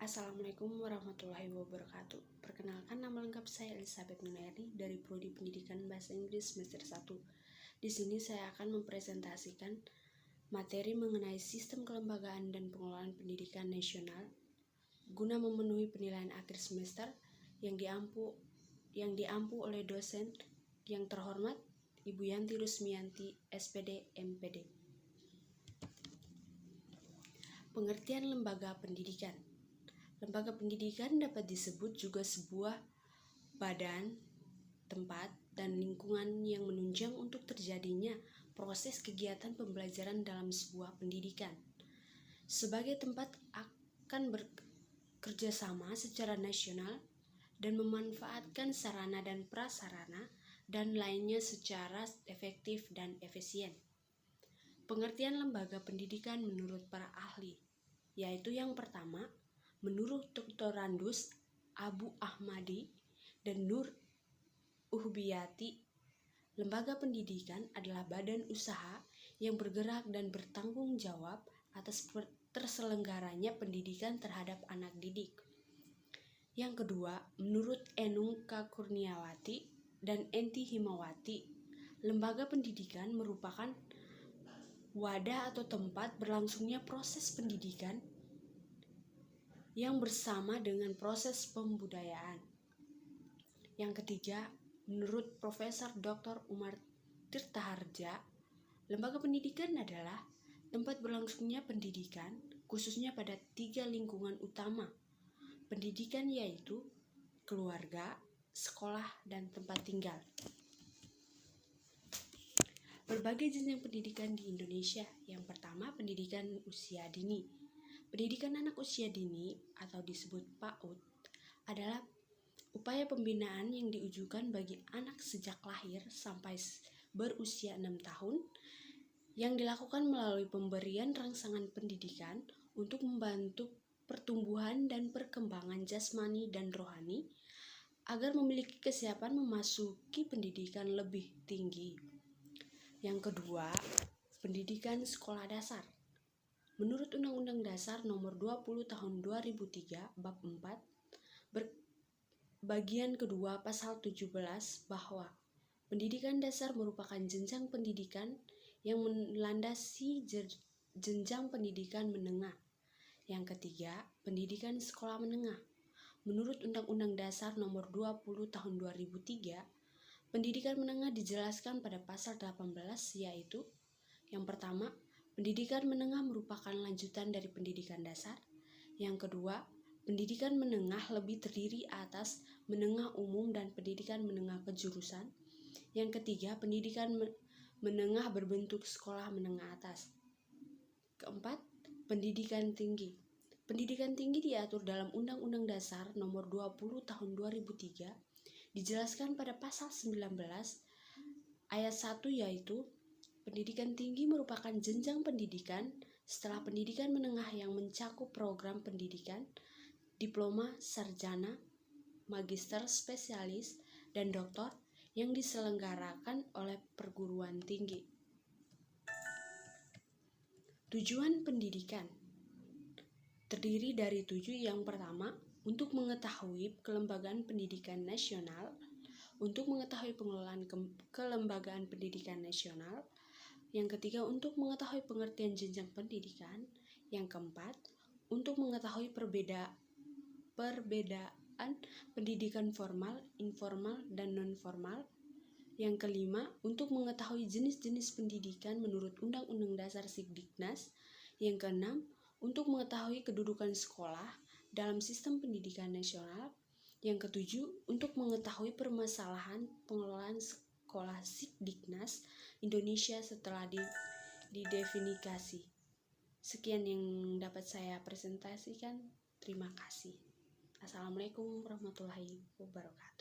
Assalamualaikum warahmatullahi wabarakatuh. Perkenalkan, nama lengkap saya Elizabeth Munayani dari Prodi Pendidikan Bahasa Inggris semester 1. Di sini saya akan mempresentasikan materi mengenai sistem kelembagaan dan pengelolaan pendidikan nasional guna memenuhi penilaian akhir semester yang diampu oleh dosen yang terhormat Ibu Yanti Rusmianti, SPD, MPD. Pengertian lembaga pendidikan. Lembaga pendidikan dapat disebut juga sebuah badan, tempat, dan lingkungan yang menunjang untuk terjadinya proses kegiatan pembelajaran dalam sebuah pendidikan. Sebagai tempat akan bekerjasama secara nasional dan memanfaatkan sarana dan prasarana dan lainnya secara efektif dan efisien. Pengertian lembaga pendidikan menurut para ahli, yaitu yang pertama, menurut Dr. Randus Abu Ahmadi dan Nur Uhbiyati, lembaga pendidikan adalah badan usaha yang bergerak dan bertanggung jawab atas terselenggaranya pendidikan terhadap anak didik. Yang kedua, menurut Enung K. Kurniawati dan Enti Himawati, lembaga pendidikan merupakan wadah atau tempat berlangsungnya proses pendidikan yang bersama dengan proses pembudayaan. Yang ketiga, menurut Profesor Dr. Umar Tirtaharja, lembaga pendidikan adalah tempat berlangsungnya pendidikan khususnya pada 3 lingkungan utama pendidikan, yaitu keluarga, sekolah, dan tempat tinggal. Berbagai jenjang pendidikan di Indonesia. Yang pertama, pendidikan usia dini. Pendidikan anak usia dini atau disebut PAUD adalah upaya pembinaan yang ditujukan bagi anak sejak lahir sampai berusia 6 tahun yang dilakukan melalui pemberian rangsangan pendidikan untuk membantu pertumbuhan dan perkembangan jasmani dan rohani agar memiliki kesiapan memasuki pendidikan lebih tinggi. Yang kedua, pendidikan sekolah dasar. Menurut Undang-Undang Dasar Nomor 20 Tahun 2003 Bab 4 Bagian kedua Pasal 17 bahwa pendidikan dasar merupakan jenjang pendidikan yang melandasi jenjang pendidikan menengah. Yang ketiga, pendidikan sekolah menengah. Menurut Undang-Undang Dasar Nomor 20 Tahun 2003, pendidikan menengah dijelaskan pada Pasal 18, yaitu yang pertama, pendidikan menengah merupakan lanjutan dari pendidikan dasar. Yang kedua, pendidikan menengah lebih terdiri atas menengah umum dan pendidikan menengah kejurusan. Yang ketiga, pendidikan menengah berbentuk sekolah menengah atas. Keempat, pendidikan tinggi. Pendidikan tinggi diatur dalam Undang-Undang Dasar Nomor 20 Tahun 2003, dijelaskan pada Pasal 19 Ayat 1, yaitu pendidikan tinggi merupakan jenjang pendidikan setelah pendidikan menengah yang mencakup program pendidikan, diploma, sarjana, magister, spesialis, dan doktor yang diselenggarakan oleh perguruan tinggi. Tujuan pendidikan terdiri dari 7. Yang pertama, untuk mengetahui kelembagaan pendidikan nasional, untuk mengetahui pengelolaan kelembagaan pendidikan nasional. Yang ketiga, untuk mengetahui pengertian jenjang pendidikan. Yang keempat, untuk mengetahui perbedaan pendidikan formal, informal, dan non-formal. Yang kelima, untuk mengetahui jenis-jenis pendidikan menurut Undang-Undang Dasar Sikdiknas. Yang keenam, untuk mengetahui kedudukan sekolah dalam sistem pendidikan nasional. Yang ketujuh, untuk mengetahui permasalahan pengelolaan sekolah Sikdiknas Indonesia setelah didefinisikan. Sekian yang dapat saya presentasikan. Terima kasih. Assalamualaikum warahmatullahi wabarakatuh.